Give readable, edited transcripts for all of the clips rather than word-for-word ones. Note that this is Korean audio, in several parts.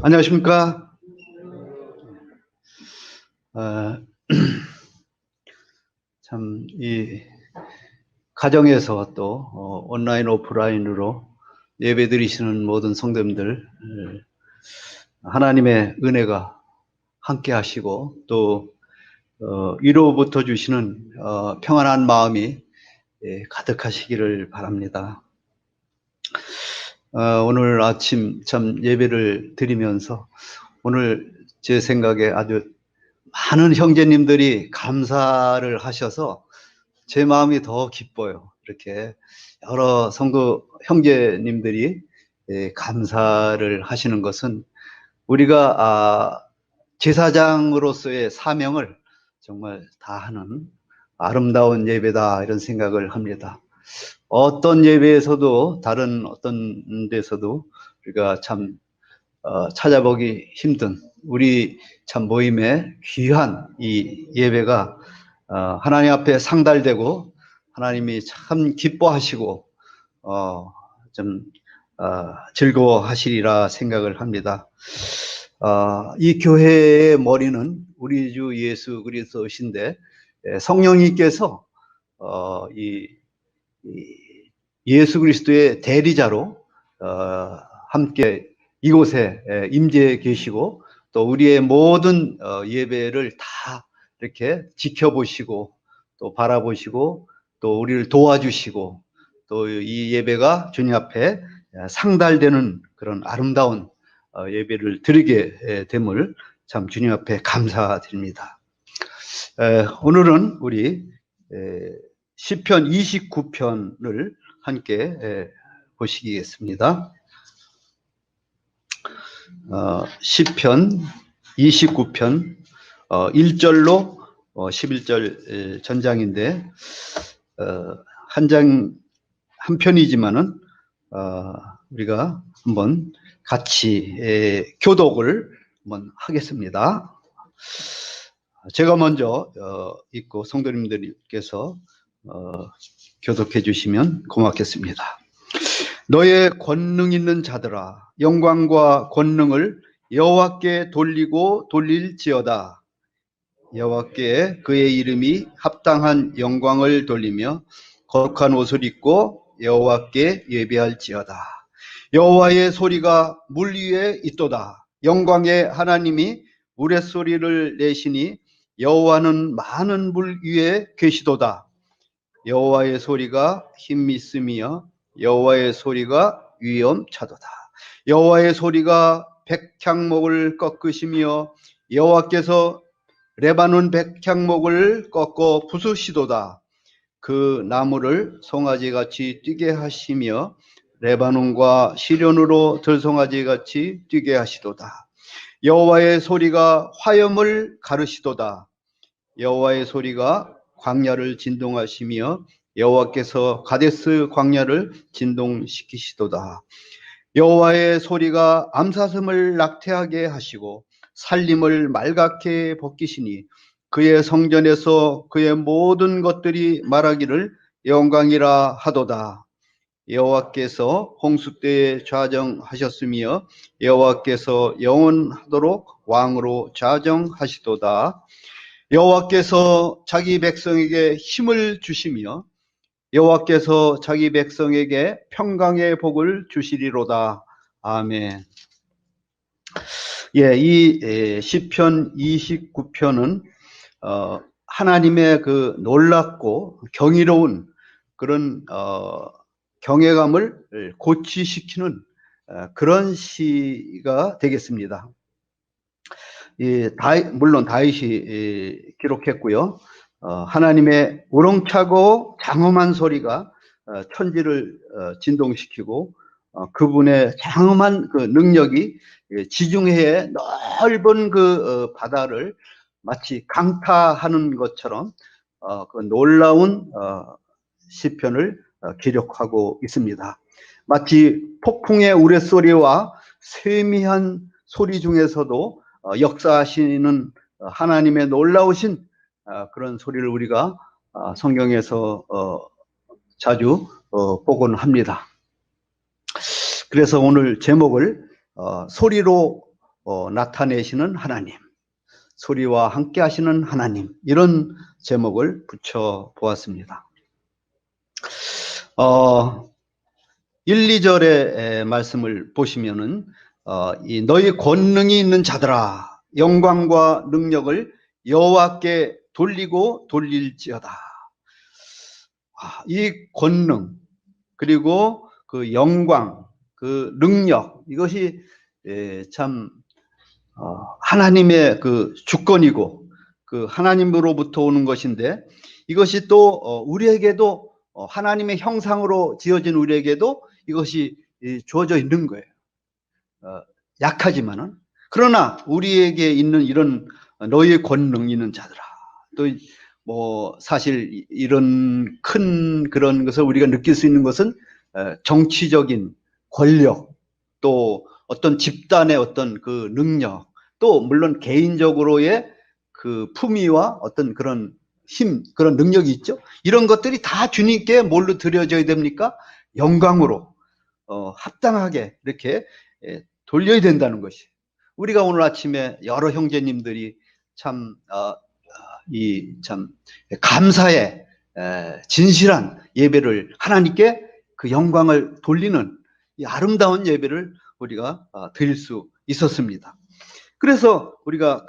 안녕하십니까. 어, 참, 가정에서 또 온라인, 오프라인으로 예배 드리시는 모든 성도님들, 하나님의 은혜가 함께 하시고 또 위로부터 주시는 평안한 마음이 가득하시기를 바랍니다. 오늘 아침 참 예배를 드리면서 오늘 제 생각에 아주 많은 형제님들이 감사를 하셔서 제 마음이 더 기뻐요. 이렇게 여러 성도 형제님들이 감사를 하시는 것은 우리가 제사장으로서의 사명을 정말 다하는 아름다운 예배다, 이런 생각을 합니다. 어떤 예배에서도, 다른 어떤 데서도 우리가 참 찾아보기 힘든 우리 참 모임의 귀한 이 예배가 하나님 앞에 상달되고 하나님이 참 기뻐하시고 좀 즐거워하시리라 생각을 합니다. 이 교회의 머리는 우리 주 예수 그리스도이신데, 성령님께서 이 예수 그리스도의 대리자로 함께 이곳에 임재해 계시고, 또 우리의 모든 예배를 다 이렇게 지켜보시고 또 바라보시고 또 우리를 도와주시고, 또 이 예배가 주님 앞에 상달되는 그런 아름다운 예배를 드리게 됨을 참 주님 앞에 감사드립니다. 오늘은 우리 시편 29편을 함께 보시겠습니다. 시편 29편 1절로 11절 전장인데, 한 편이지만은 우리가 한번 같이 교독을 한번 하겠습니다. 제가 먼저 읽고 성도님들께서 교독해 주시면 고맙겠습니다. 너의 권능 있는 자들아, 영광과 권능을 여호와께 돌리고 돌릴지어다. 여호와께 그의 이름이 합당한 영광을 돌리며 거룩한 옷을 입고 여호와께 예배할지어다. 여호와의 소리가 물 위에 있도다. 영광의 하나님이 우레소리를 내시니 여호와는 많은 물 위에 계시도다. 여호와의 소리가 힘있으며 여호와의 소리가 위엄차도다. 여호와의 소리가 백향목을 꺾으시며 여호와께서 레바논 백향목을 꺾어 부수시도다. 그 나무를 송아지같이 뛰게 하시며 레바논과 시련으로 들송아지같이 뛰게 하시도다. 여호와의 소리가 화염을 가르시도다. 여호와의 소리가 광야를 진동하시며 여호와께서 가데스 광야를 진동시키시도다. 여호와의 소리가 암사슴을 낙태하게 하시고 살림을 말갛게 벗기시니 그의 성전에서 그의 모든 것들이 말하기를 영광이라 하도다. 여호와께서 홍수 때에 좌정하셨으며 여호와께서 영원하도록 왕으로 좌정하시도다. 여호와께서 자기 백성에게 힘을 주시며 여호와께서 자기 백성에게 평강의 복을 주시리로다. 아멘. 이 시편 29편은 하나님의 그 놀랍고 경이로운 그런 경외감을 고취시키는 그런 시가 되겠습니다. 물론 다윗이 기록했고요. 하나님의 우렁차고 장엄한 소리가 천지를 진동시키고 그분의 장엄한 그 능력이 지중해의 넓은 그 바다를 마치 강타하는 것처럼 그 놀라운 시편을 기록하고 있습니다. 마치 폭풍의 우레소리와 세미한 소리 중에서도 역사하시는 하나님의 놀라우신 그런 소리를 우리가 성경에서 자주 보곤 합니다. 그래서 오늘 제목을 소리로 나타내시는 하나님, 소리와 함께 하시는 하나님, 이런 제목을 붙여 보았습니다. 1, 2절의 말씀을 보시면은 이 너희 권능이 있는 자들아 영광과 능력을 여호와께 돌리고 돌릴지어다. 이 권능 그리고 그 영광, 그 능력, 이것이 참 하나님의 그 주권이고 그 하나님으로부터 오는 것인데, 이것이 또 우리에게도 하나님의 형상으로 지어진 우리에게도 이것이 주어져 있는 거예요. 약하지만은, 그러나 우리에게 있는 이런 너희의 권능 있는 자들아, 또 뭐 사실 이런 큰 그런 것을 우리가 느낄 수 있는 것은 정치적인 권력, 또 어떤 집단의 어떤 그 능력, 또 물론 개인적으로의 그 품위와 어떤 그런 힘, 그런 능력이 있죠. 이런 것들이 다 주님께 뭘로 드려져야 됩니까? 영광으로 합당하게 이렇게 돌려야 된다는 것이. 우리가 오늘 아침에 여러 형제님들이 참 참 감사의 진실한 예배를, 하나님께 그 영광을 돌리는 이 아름다운 예배를 우리가 드릴 수 있었습니다. 그래서 우리가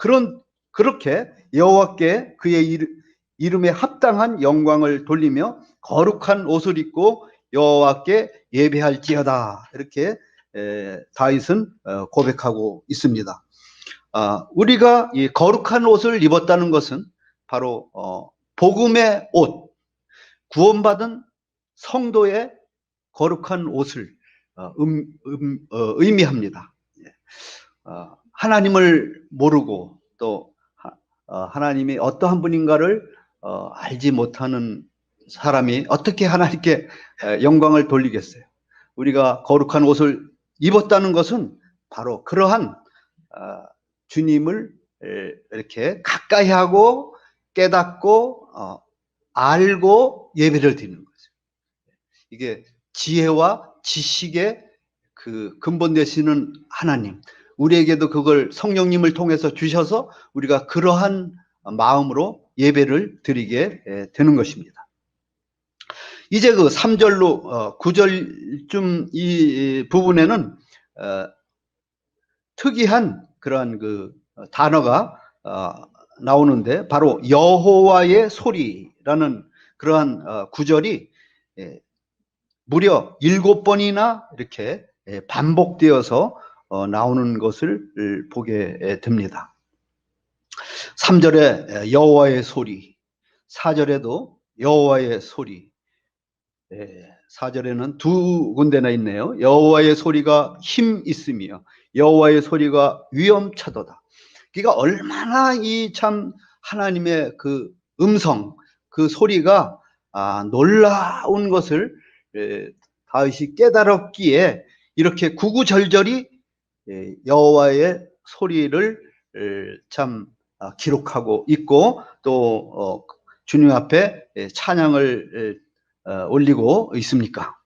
그렇게 여호와께 그의 이름에 합당한 영광을 돌리며 거룩한 옷을 입고 여호와께 예배할지어다, 이렇게 다윗은 고백하고 있습니다. 우리가 이 거룩한 옷을 입었다는 것은 바로 복음의 옷, 구원받은 성도의 거룩한 옷을 의미합니다. 하나님을 모르고 또 하나님이 어떠한 분인가를 알지 못하는 사람이 어떻게 하나님께 영광을 돌리겠어요? 우리가 거룩한 옷을 입었다는 것은 바로 그러한 주님을 이렇게 가까이 하고 깨닫고 알고 예배를 드리는 거죠. 이게 지혜와 지식의 그 근본 되시는 하나님, 우리에게도 그걸 성령님을 통해서 주셔서 우리가 그러한 마음으로 예배를 드리게 되는 것입니다. 이제 그 3절로 9절쯤 이 부분에는 특이한 그러한 그 단어가 나오는데, 바로 여호와의 소리라는 그러한 구절이 무려 7번이나 이렇게 반복되어서 나오는 것을 보게 됩니다. 3절에 여호와의 소리, 4절에도 여호와의 소리, 4절에는 두 군데나 있네요. 여호와의 소리가 힘 있으며 여호와의 소리가 위엄차도다. 그러니까 얼마나 이 참 하나님의 그 음성, 그 소리가 놀라운 것을 다윗이 깨달았기에 이렇게 구구절절히 여호와의 소리를 참 기록하고 있고, 또 주님 앞에 찬양을 올리고 있습니까?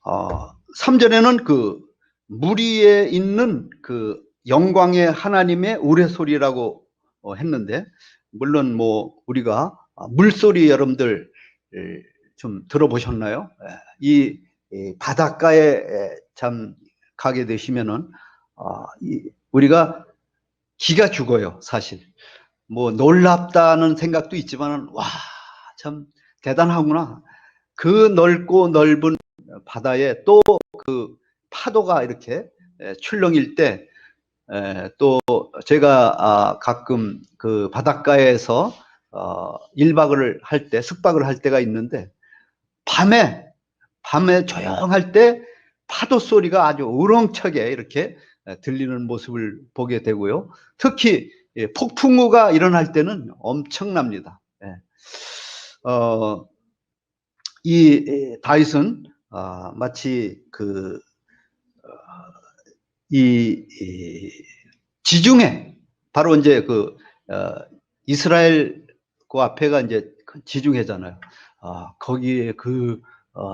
3절에는 그 물 위에 있는 그 영광의 하나님의 우레소리라고 했는데, 물론 뭐 우리가 물소리 여러분들 좀 들어보셨나요? 이 바닷가에 참 가게 되시면은 우리가 기가 죽어요. 사실 뭐 놀랍다는 생각도 있지만은 와, 참 대단하구나. 그 넓고 넓은 바다에 또 그 파도가 이렇게 출렁일 때, 또 제가 가끔 그 바닷가에서 1박을 할 때, 숙박을 할 때가 있는데, 밤에 조용할 때 파도 소리가 아주 우렁차게 이렇게 들리는 모습을 보게 되고요. 특히 폭풍우가 일어날 때는 엄청납니다. 이 다윗은 마치 그 이 지중해, 바로 이제 그 이스라엘 그 앞에가 이제 지중해잖아요. 거기에 그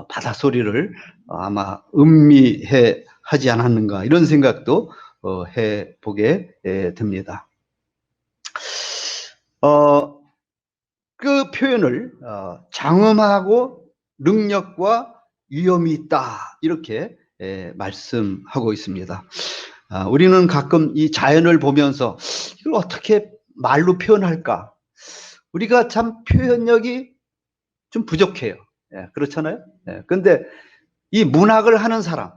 바다 소리를 아마 음미해 하지 않았는가, 이런 생각도 해 보게 됩니다. 그 표현을 장엄하고 능력과 위험이 있다 이렇게 말씀하고 있습니다. 우리는 가끔 이 자연을 보면서 이걸 어떻게 말로 표현할까? 우리가 참 표현력이 좀 부족해요. 그렇잖아요. 근데 이 문학을 하는 사람,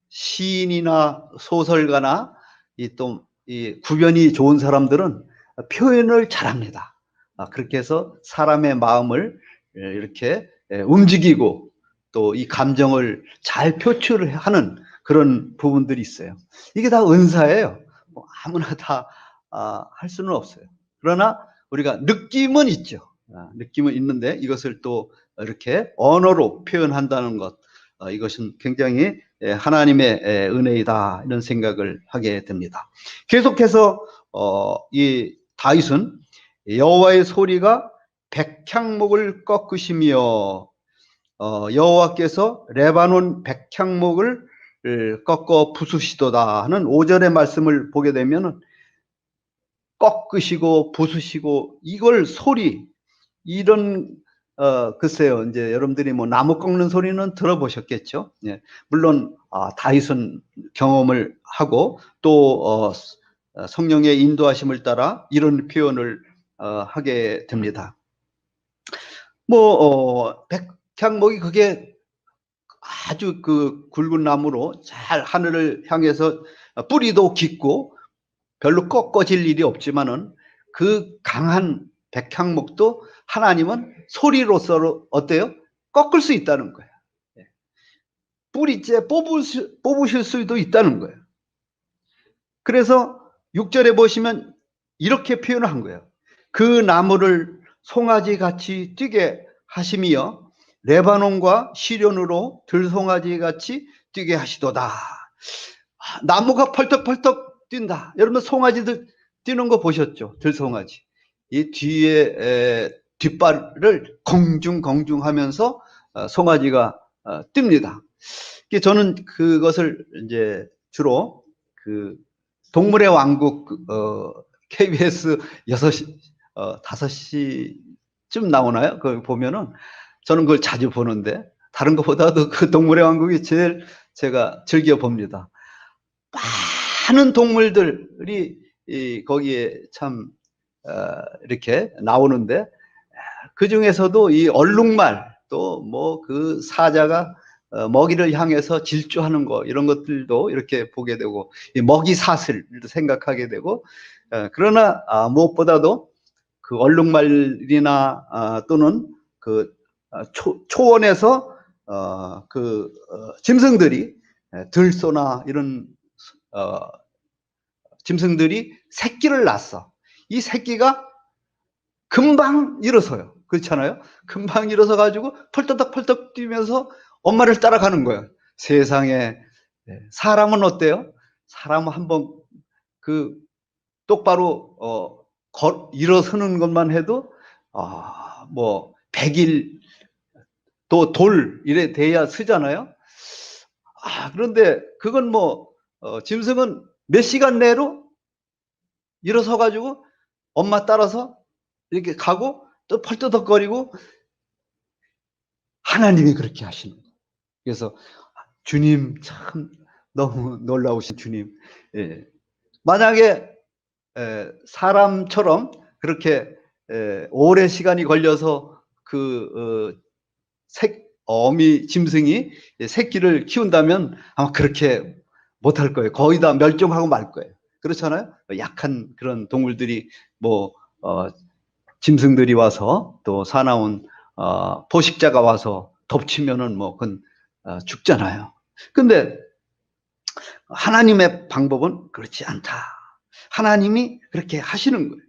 시인이나 소설가나 이 구변이 좋은 사람들은 표현을 잘합니다. 그렇게 해서 사람의 마음을 이렇게 움직이고 또 이 감정을 잘 표출하는 그런 부분들이 있어요. 이게 다 은사예요. 아무나 다 할 수는 없어요. 그러나 우리가 느낌은 있죠. 느낌은 있는데 이것을 또 이렇게 언어로 표현한다는 것, 이것은 굉장히 하나님의 은혜이다 이런 생각을 하게 됩니다. 계속해서 이 다윗은 여호와의 소리가 백향목을 꺾으시며 여호와께서 레바논 백향목을 꺾어 부수시도다 하는 5절의 말씀을 보게 되면 꺾으시고 부수시고 이걸 소리 이런 글쎄요 이제 여러분들이 뭐 나무 꺾는 소리는 들어보셨겠죠. 물론 다윗은 경험을 하고 또 성령의 인도하심을 따라 이런 표현을 하게 됩니다. 뭐 백향목이 그게 아주 그 굵은 나무로 잘 하늘을 향해서 뿌리도 깊고 별로 꺾어질 일이 없지만은 그 강한 백향목도 하나님은 소리로서 어때요? 꺾을 수 있다는 거예요. 뿌리째 뽑으실 수도 있다는 거예요. 그래서 6절에 보시면 이렇게 표현을 한 거예요. 그 나무를 송아지 같이 뛰게 하시며 레바논과 시련으로 들송아지 같이 뛰게 하시도다. 나무가 펄떡펄떡 뛴다. 여러분 송아지들 뛰는 거 보셨죠? 들송아지. 이 뒤에 뒷발을 공중공중하면서 송아지가 뜁니다. 저는 그것을 이제 주로 그 동물의 왕국 KBS 6시 5시쯤 나오나요? 그걸 보면은 저는 그걸 자주 보는데 다른 것보다도 그 동물의 왕국이 제일 제가 즐겨 봅니다. 많은 동물들이 거기에 참 이렇게 나오는데 그 중에서도 이 얼룩말 또 뭐 그 사자가 먹이를 향해서 질주하는 거 이런 것들도 이렇게 보게 되고 먹이 사슬도 생각하게 되고 그러나 무엇보다도 그 얼룩말이나 또는 그 초원에서 그 짐승들이 들소나 이런 짐승들이 새끼를 낳았어. 이 새끼가 금방 일어서요. 그렇잖아요. 금방 일어서 가지고 펄떡펄떡 뛰면서 엄마를 따라가는 거예요. 세상에. 사람은 어때요? 사람은 한번 그 똑바로 일어서는 것만 해도 뭐 100일 또 돌 이래 돼야 쓰잖아요. 그런데 그건 뭐 짐승은 몇 시간 내로 일어서 가지고 엄마 따라서 이렇게 가고 또 펄떡거리고 하나님이 그렇게 하시는 거예요. 그래서 주님 참 너무 놀라우신 주님. 만약에 사람처럼 그렇게 오랜 시간이 걸려서 그 어미 짐승이 새끼를 키운다면 아마 그렇게 못할 거예요. 거의 다 멸종하고 말 거예요. 그렇잖아요. 약한 그런 동물들이 뭐 짐승들이 와서 또 사나운 포식자가 와서 덮치면은 뭐 그건 죽잖아요. 근데 하나님의 방법은 그렇지 않다. 하나님이 그렇게 하시는 거예요.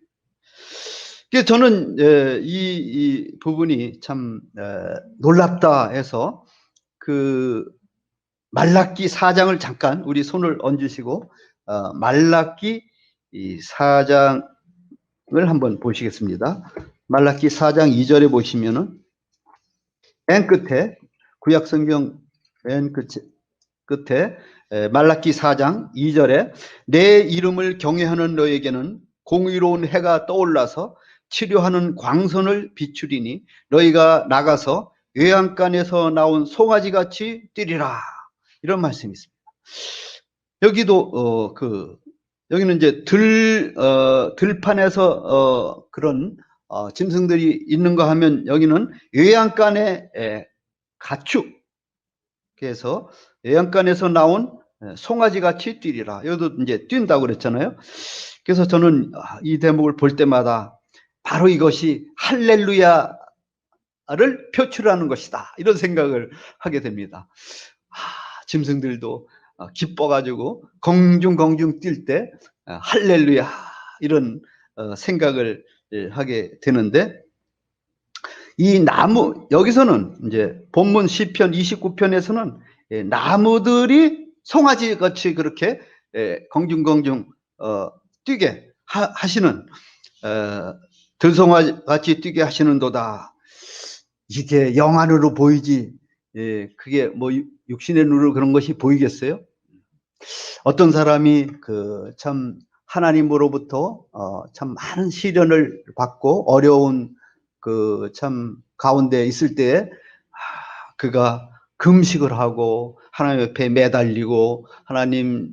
그래서 저는 이 부분이 참 놀랍다 해서 그 말라기 4장을 잠깐 우리 손을 얹으시고 말라기 4장을 한번 보시겠습니다. 말라기 4장 2절에 보시면은 맨 끝에 구약성경 맨 끝에 끝에 말라기 4장 2절에 내 이름을 경외하는 너에게는 공의로운 해가 떠올라서 치료하는 광선을 비추리니 너희가 나가서 외양간에서 나온 송아지같이 뛰리라. 이런 말씀이 있습니다. 여기도 여기는 이제 들판에서 그런 짐승들이 있는 거 하면 여기는 외양간의 가축, 그래서 외양간에서 나온 송아지 같이 뛰리라. 여기도 이제 뛴다고 그랬잖아요. 그래서 저는 이 대목을 볼 때마다 바로 이것이 할렐루야를 표출하는 것이다, 이런 생각을 하게 됩니다. 짐승들도 기뻐가지고 공중공중 뛸 때 할렐루야 이런 생각을 하게 되는데, 이 나무, 여기서는 이제 본문 시편 29편에서는 나무들이 송아지 같이 그렇게 공중공중 뛰게 하시는, 들송아지 같이 뛰게 하시는도다. 이게 영안으로 보이지 그게 뭐 육신의 눈으로 그런 것이 보이겠어요? 어떤 사람이 참 하나님으로부터 참 많은 시련을 받고 어려운 참 가운데 있을 때에 그가 금식을 하고 하나님 옆에 매달리고 하나님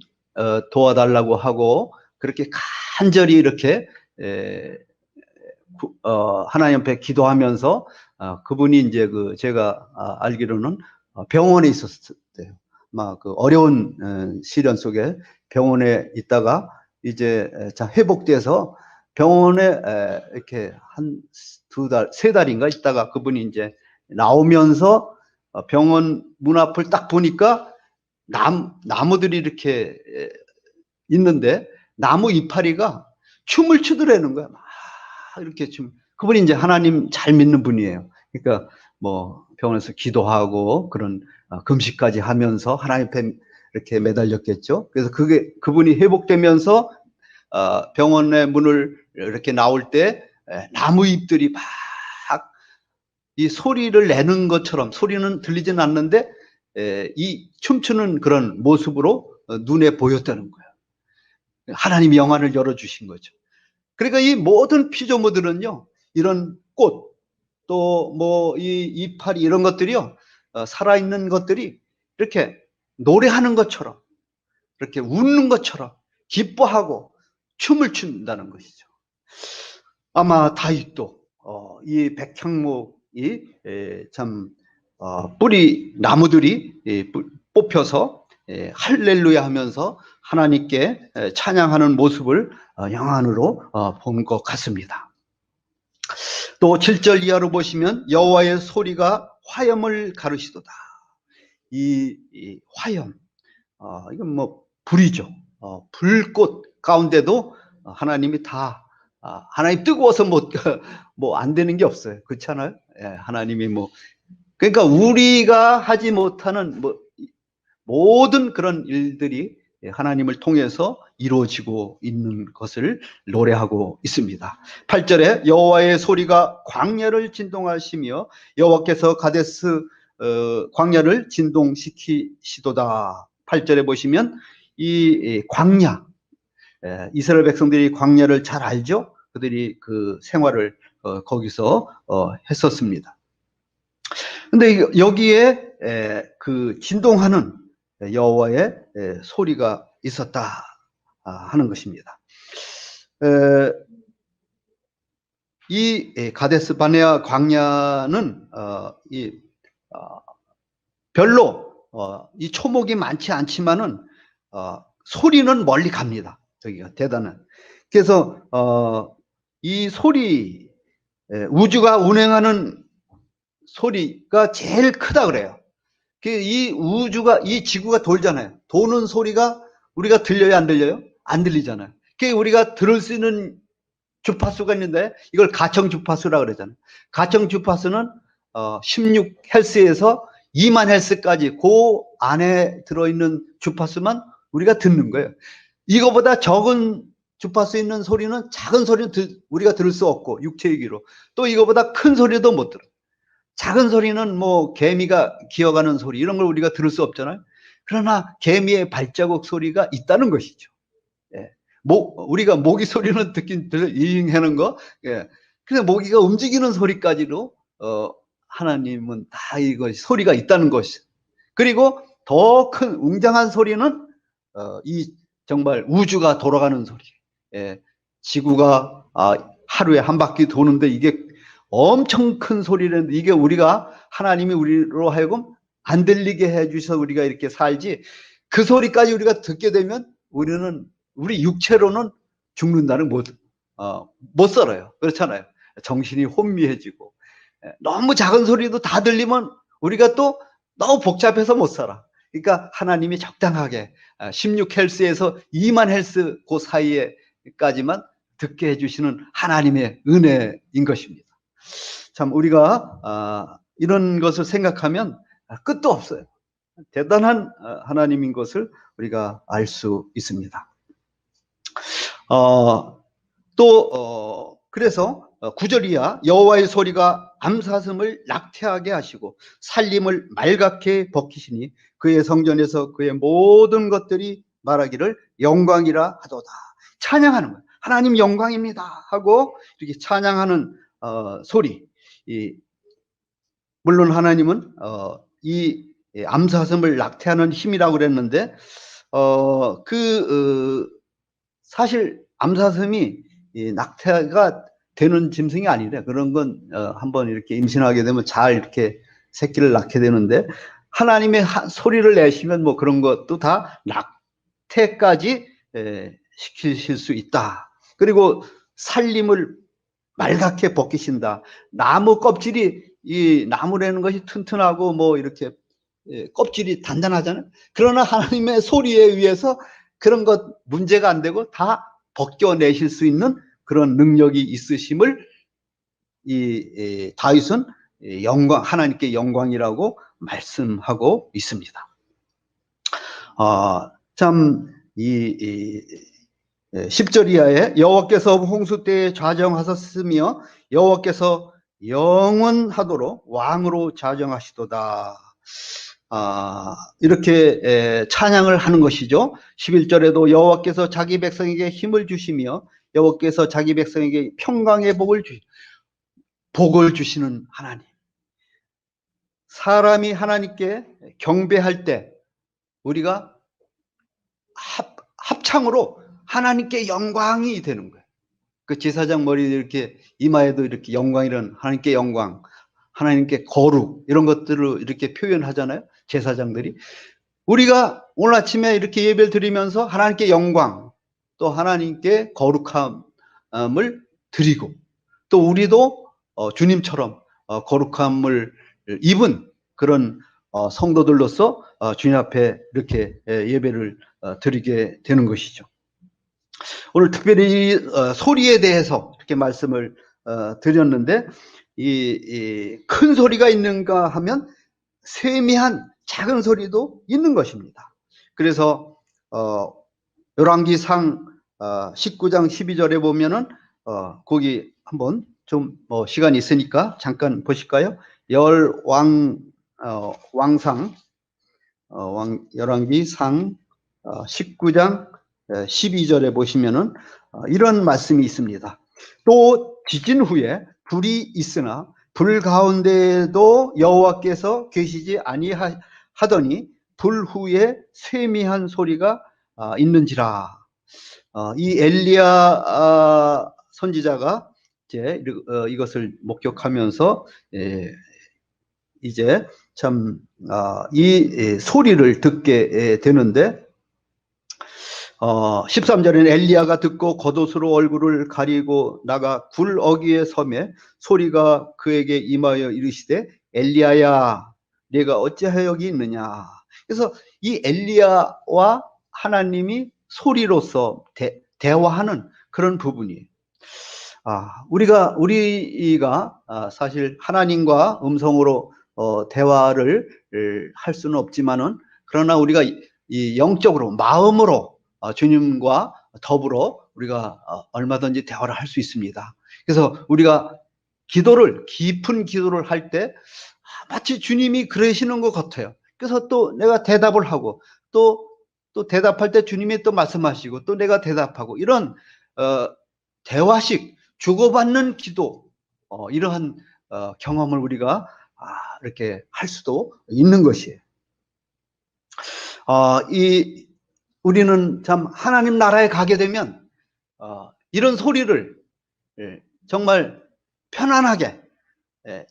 도와달라고 하고 그렇게 간절히 이렇게 하나님 옆에 기도하면서 그분이 이제 제가 알기로는 병원에 있었대요. 막 어려운 시련 속에 병원에 있다가 이제 회복돼서 병원에 이렇게 한 2달, 3달인가 있다가 그분이 이제 나오면서 병원 문 앞을 딱 보니까 나무들이 이렇게 있는데 나무 이파리가 춤을 추더라는 거야. 막 이렇게 그분이 이제 하나님 잘 믿는 분이에요. 그러니까 뭐 병원에서 기도하고 그런 금식까지 하면서 하나님 앞에 이렇게 매달렸겠죠. 그래서 그분이 회복되면서 병원의 문을 이렇게 나올 때 나무 잎들이 막 이 소리를 내는 것처럼, 소리는 들리진 않는데 이 춤추는 그런 모습으로 눈에 보였다는 거예요. 하나님이 영안을 열어주신 거죠. 그러니까 이 모든 피조물들은요, 이런 꽃, 또 뭐 이 이파리 이런 것들이요, 살아있는 것들이 이렇게 노래하는 것처럼, 이렇게 웃는 것처럼 기뻐하고 춤을 춘다는 것이죠. 아마 다윗도 이 백향목이 참 뿌리 나무들이 뽑혀서 할렐루야 하면서 하나님께 찬양하는 모습을 영안으로 본 것 같습니다. 또 7절 이하로 보시면 여호와의 소리가 화염을 가르시도다. 이 화염, 이건 뭐 불이죠. 불꽃 가운데도 하나님이 다 하나님 뜨거워서 뭐 안 되는 게 없어요. 그렇지 않아요? 하나님이 그러니까 우리가 하지 못하는 모든 그런 일들이 하나님을 통해서 이루어지고 있는 것을 노래하고 있습니다. 8절에 여호와의 소리가 광야를 진동하시며 여호와께서 가데스 광야를 진동시키시도다. 8절에 보시면 이 광야, 이스라엘 백성들이 광야를 잘 알죠? 그들이 그 생활을 거기서 했었습니다. 근데 여기에 그 진동하는 여호와의 소리가 있었다 하는 것입니다. 이 가데스 바네아 광야는 별로 이 초목이 많지 않지만은 소리는 멀리 갑니다. 저기가 대단한. 그래서 이 소리, 우주가 운행하는 소리가 제일 크다 그래요. 이 우주가, 이 지구가 돌잖아요. 도는 소리가 우리가 들려요, 안 들려요? 안 들리잖아요. 우리가 들을 수 있는 주파수가 있는데 이걸 가청 주파수라 그러잖아요. 가청 주파수는 16Hz에서 2만 Hz까지 그 안에 들어있는 주파수만 우리가 듣는 거예요. 이거보다 적은 주파수 있는 소리는, 작은 소리는 우리가 들을 수 없고, 육체의 귀로. 또 이거보다 큰 소리도 못 들어요. 작은 소리는 뭐 개미가 기어가는 소리 이런 걸 우리가 들을 수 없잖아요. 그러나 개미의 발자국 소리가 있다는 것이죠. 예. 우리가 모기 소리는 듣긴 이잉하는 거. 예. 근데 모기가 움직이는 소리까지도 하나님은 다 이거 소리가 있다는 것이. 그리고 더 큰 웅장한 소리는 이 정말 우주가 돌아가는 소리. 예. 지구가 하루에 한 바퀴 도는데 이게 엄청 큰 소리라는데 이게 우리가 하나님이 우리로 하여금 안 들리게 해주셔서 우리가 이렇게 살지, 그 소리까지 우리가 듣게 되면 우리 육체로는 죽는다는 못 살아요. 그렇잖아요. 정신이 혼미해지고, 너무 작은 소리도 다 들리면 우리가 또 너무 복잡해서 못 살아. 그러니까 하나님이 적당하게 16헬스에서 2만 헬스 그 사이에까지만 듣게 해주시는 하나님의 은혜인 것입니다. 참 우리가 이런 것을 생각하면 끝도 없어요. 대단한 하나님인 것을 우리가 알 수 있습니다. 그래서 9절이야 여호와의 소리가 암사슴을 낙태하게 하시고 살림을 말갛게 벗기시니 그의 성전에서 그의 모든 것들이 말하기를 영광이라 하도다. 찬양하는 거예요. 하나님 영광입니다 하고 이렇게 찬양하는 소리. 물론 하나님은 이 암사슴을 낙태하는 힘이라고 그랬는데 사실 암사슴이 낙태가 되는 짐승이 아니래. 그런 건 한번 이렇게 임신하게 되면 잘 이렇게 새끼를 낳게 되는데, 하나님의 소리를 내시면 뭐 그런 것도 다 낙태까지 시키실 수 있다. 그리고 살림을 말갛게 벗기신다. 나무 껍질이, 이 나무라는 것이 튼튼하고 뭐 이렇게 껍질이 단단하잖아요. 그러나 하나님의 소리에 의해서 그런 것 문제가 안 되고 다 벗겨내실 수 있는 그런 능력이 있으심을 다윗은 하나님께 영광이라고 말씀하고 있습니다. 참 10절 이하에 여호와께서 홍수 때에 좌정하셨으며 여호와께서 영원하도록 왕으로 좌정하시도다. 이렇게 찬양을 하는 것이죠. 11절에도 여호와께서 자기 백성에게 힘을 주시며 여호와께서 자기 백성에게 평강의 복을 주시는 하나님. 사람이 하나님께 경배할 때 우리가 합창으로 하나님께 영광이 되는 거예요. 그 제사장 머리 이렇게 이마에도 이렇게 영광이란, 하나님께 영광, 하나님께 거룩, 이런 것들을 이렇게 표현하잖아요. 제사장들이. 우리가 오늘 아침에 이렇게 예배를 드리면서 하나님께 영광, 또 하나님께 거룩함을 드리고, 또 우리도 주님처럼 거룩함을 입은 그런 성도들로서 주님 앞에 이렇게 예배를 드리게 되는 것이죠. 오늘 특별히 소리에 대해서 이렇게 말씀을 드렸는데, 이 큰 소리가 있는가 하면 세미한 작은 소리도 있는 것입니다. 그래서 열왕기상 19장 12절에 보면은 거기 한번 좀 시간이 있으니까 잠깐 보실까요? 열왕기상 19장 12절에 보시면은 이런 말씀이 있습니다. 또 지진 후에 불이 있으나 불 가운데에도 여호와께서 계시지 아니하더니 불 후에 세미한 소리가 있는지라. 이 엘리야 선지자가 이제 이것을 목격하면서 이제 참 이 소리를 듣게 되는데, 13절에는 엘리야가 듣고 겉옷으로 얼굴을 가리고 나가 굴 어귀에 서매 소리가 그에게 임하여 이르시되 엘리야야 네가 어찌하여 여기 있느냐. 그래서 이 엘리야와 하나님이 소리로서 대화하는 그런 부분이에요. 우리가 사실 하나님과 음성으로 대화를 할 수는 없지만은, 그러나 우리가 이 영적으로 마음으로 주님과 더불어 우리가 얼마든지 대화를 할 수 있습니다. 그래서 우리가 깊은 기도를 할 때 마치 주님이 그러시는 것 같아요. 그래서 또 내가 대답을 하고, 또 대답할 때 주님이 또 말씀하시고 또 내가 대답하고 이런 대화식 주고받는 기도 이러한 경험을 우리가 이렇게 할 수도 있는 것이에요. 우리는 참 하나님 나라에 가게 되면 이런 소리를 정말 편안하게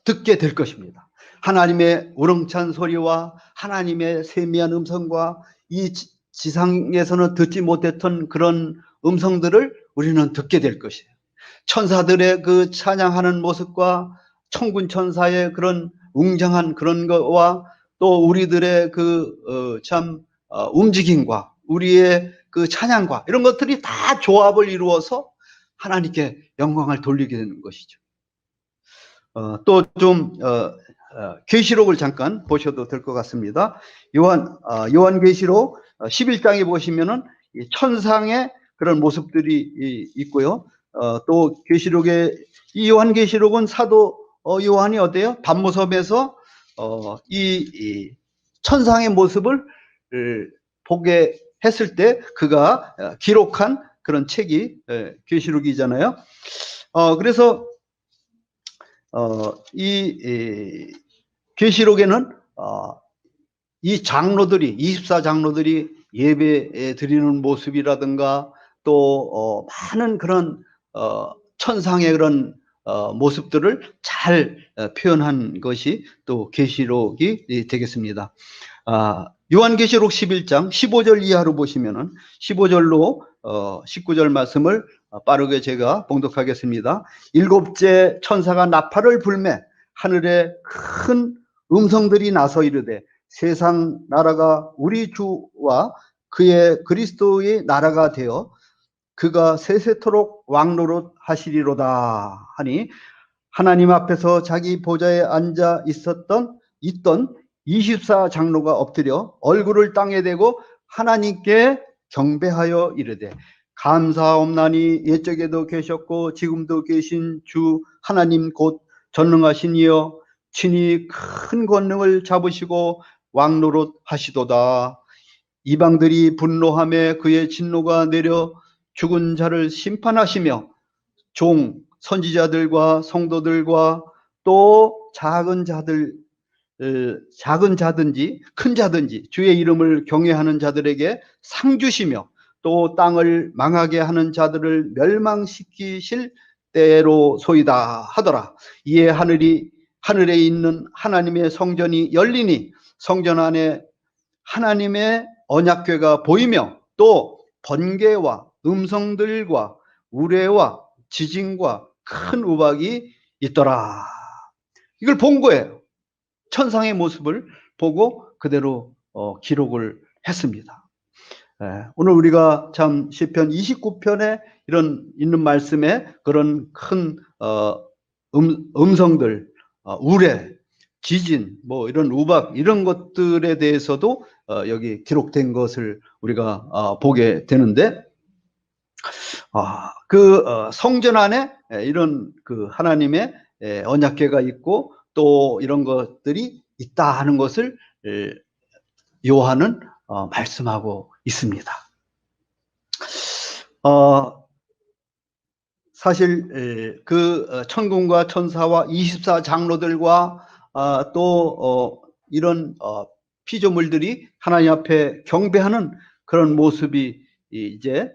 듣게 될 것입니다. 하나님의 우렁찬 소리와 하나님의 세미한 음성과 이 지상에서는 듣지 못했던 그런 음성들을 우리는 듣게 될 것이에요. 천사들의 그 찬양하는 모습과 천군 천사의 그런 웅장한 그런 것과 또 우리들의 그 움직임과 우리의 그 찬양과 이런 것들이 다 조합을 이루어서 하나님께 영광을 돌리게 되는 것이죠. 또 좀 계시록을 잠깐 보셔도 될 것 같습니다. 요한계시록 11장에 보시면은 천상의 그런 모습들이 있고요. 또 계시록에 이 요한계시록은 사도 요한이 어때요? 밤모섬에서 이 천상의 모습을 보게 했을 때 그가 기록한 그런 책이 계시록이잖아요. 그래서 이 계시록에는 이 장로들이 24장로들이 예배 드리는 모습이라든가 또 많은 그런 천상의 그런 모습들을 잘 표현한 것이 또 계시록이 되겠습니다. 요한계시록 11장 15절 이하로 보시면은 15절로 19절 말씀을 빠르게 제가 봉독하겠습니다. 일곱째 천사가 나팔을 불매 하늘에 큰 음성들이 나서 이르되 세상 나라가 우리 주와 그의 그리스도의 나라가 되어 그가 세세토록 왕노릇 하시리로다 하니 하나님 앞에서 자기 보좌에 앉아 있던 24장로가 엎드려 얼굴을 땅에 대고 하나님께 경배하여 이르되 감사옵나니 옛적에도 계셨고 지금도 계신 주 하나님 곧 전능하신 이여 친히 큰 권능을 잡으시고 왕노릇 하시도다. 이방들이 분노하며 그의 진노가 내려 죽은 자를 심판하시며 종 선지자들과 성도들과 또 작은 자든지 큰 자든지 주의 이름을 경외하는 자들에게 상 주시며 또 땅을 망하게 하는 자들을 멸망시키실 때로소이다 하더라. 이에 하늘에 있는 하나님의 성전이 열리니 성전 안에 하나님의 언약궤가 보이며 또 번개와 음성들과 우레와 지진과 큰 우박이 있더라. 이걸 본 거예요. 천상의 모습을 보고 그대로 기록을 했습니다. 오늘 우리가 참 시편 29편에 이런 있는 말씀에 그런 큰 음성들, 우레, 지진, 뭐 이런 우박 이런 것들에 대해서도 여기 기록된 것을 우리가 보게 되는데 그 성전 안에 이런 그 하나님의 언약궤가 있고 또 이런 것들이 있다 하는 것을 요한은 말씀하고 있습니다. 사실 그 천군과 천사와 24장로들과 또 이런 피조물들이 하나님 앞에 경배하는 그런 모습이 이제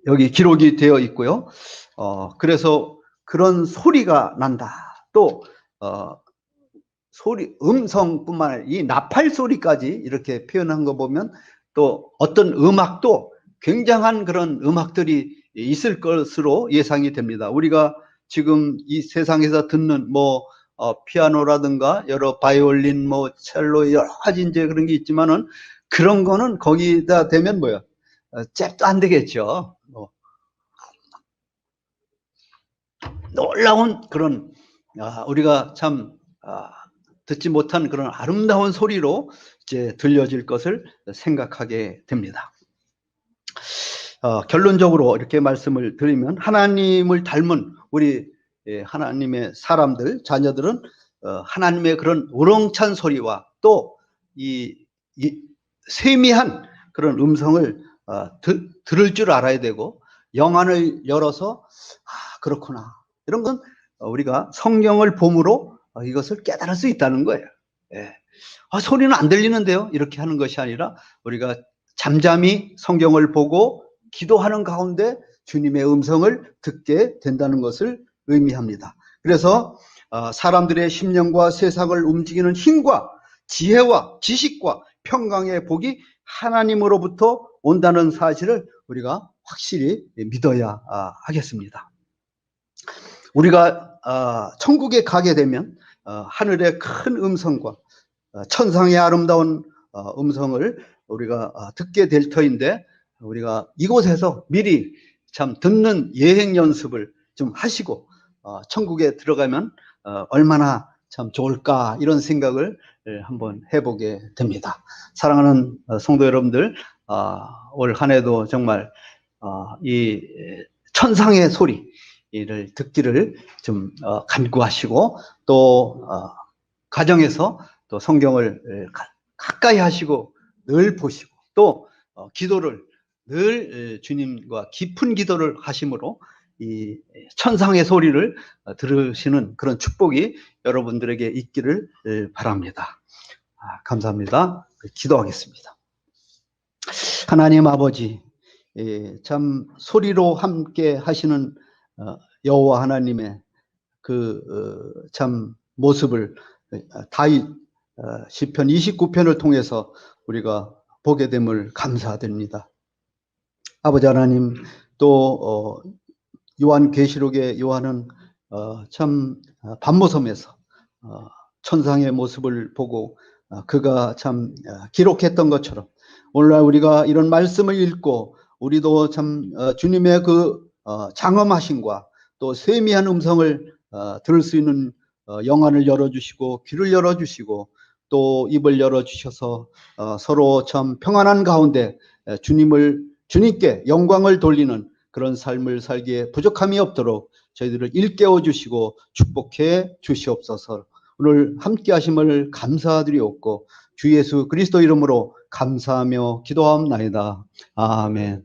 여기 기록이 되어 있고요. 그래서 그런 소리가 난다. 또 소리, 음성뿐만 아니라 이 나팔 소리까지 이렇게 표현한 거 보면 또 어떤 음악도 굉장한 그런 음악들이 있을 것으로 예상이 됩니다. 우리가 지금 이 세상에서 듣는 뭐 피아노라든가 여러 바이올린, 뭐 첼로 여러 가지 이제 그런 게 있지만은 그런 거는 거기다 대면 뭐야? 잽도 안 되겠죠. 놀라운 그런 우리가 참 듣지 못한 그런 아름다운 소리로 이제 들려질 것을 생각하게 됩니다. 결론적으로 이렇게 말씀을 드리면 하나님을 닮은 우리 하나님의 사람들, 자녀들은 하나님의 그런 우렁찬 소리와 또 이 세미한 그런 음성을 들을 줄 알아야 되고, 영안을 열어서 그렇구나, 이런 건 우리가 성경을 봄으로 이것을 깨달을 수 있다는 거예요. 예. 소리는 안 들리는데요, 이렇게 하는 것이 아니라 우리가 잠잠히 성경을 보고 기도하는 가운데 주님의 음성을 듣게 된다는 것을 의미합니다. 그래서 사람들의 심령과 세상을 움직이는 힘과 지혜와 지식과 평강의 복이 하나님으로부터 온다는 사실을 우리가 확실히 믿어야 하겠습니다. 우리가 천국에 가게 되면 하늘의 큰 음성과 천상의 아름다운 음성을 우리가 듣게 될 터인데, 우리가 이곳에서 미리 참 듣는 예행 연습을 좀 하시고 천국에 들어가면 얼마나 참 좋을까, 이런 생각을 한번 해보게 됩니다. 사랑하는 성도 여러분들, 올 한 해도 정말 이 천상의 소리를 듣기를 좀 간구하시고, 또 가정에서 또 성경을 가까이 하시고 늘 보시고, 또 기도를 늘 주님과 깊은 기도를 하심으로 이 천상의 소리를 들으시는 그런 축복이 여러분들에게 있기를 바랍니다. 감사합니다. 기도하겠습니다. 하나님 아버지, 참 소리로 함께 하시는 여호와 하나님의 그 참 모습을 다윗 시편 29편을 통해서 우리가 보게 됨을 감사드립니다. 아버지 하나님, 또 요한계시록의 요한은 참 밤모섬에서 천상의 모습을 보고 그가 참 기록했던 것처럼, 오늘날 우리가 이런 말씀을 읽고 우리도 참 주님의 그 장엄하심과 또 세미한 음성을 들을 수 있는 영안을 열어주시고 귀를 열어주시고 또 입을 열어주셔서 서로 참 평안한 가운데 주님께 영광을 돌리는 그런 삶을 살기에 부족함이 없도록 저희들을 일깨워 주시고 축복해 주시옵소서. 오늘 함께 하심을 감사드리옵고 주 예수 그리스도 이름으로 감사하며 기도하옵나이다. 아멘.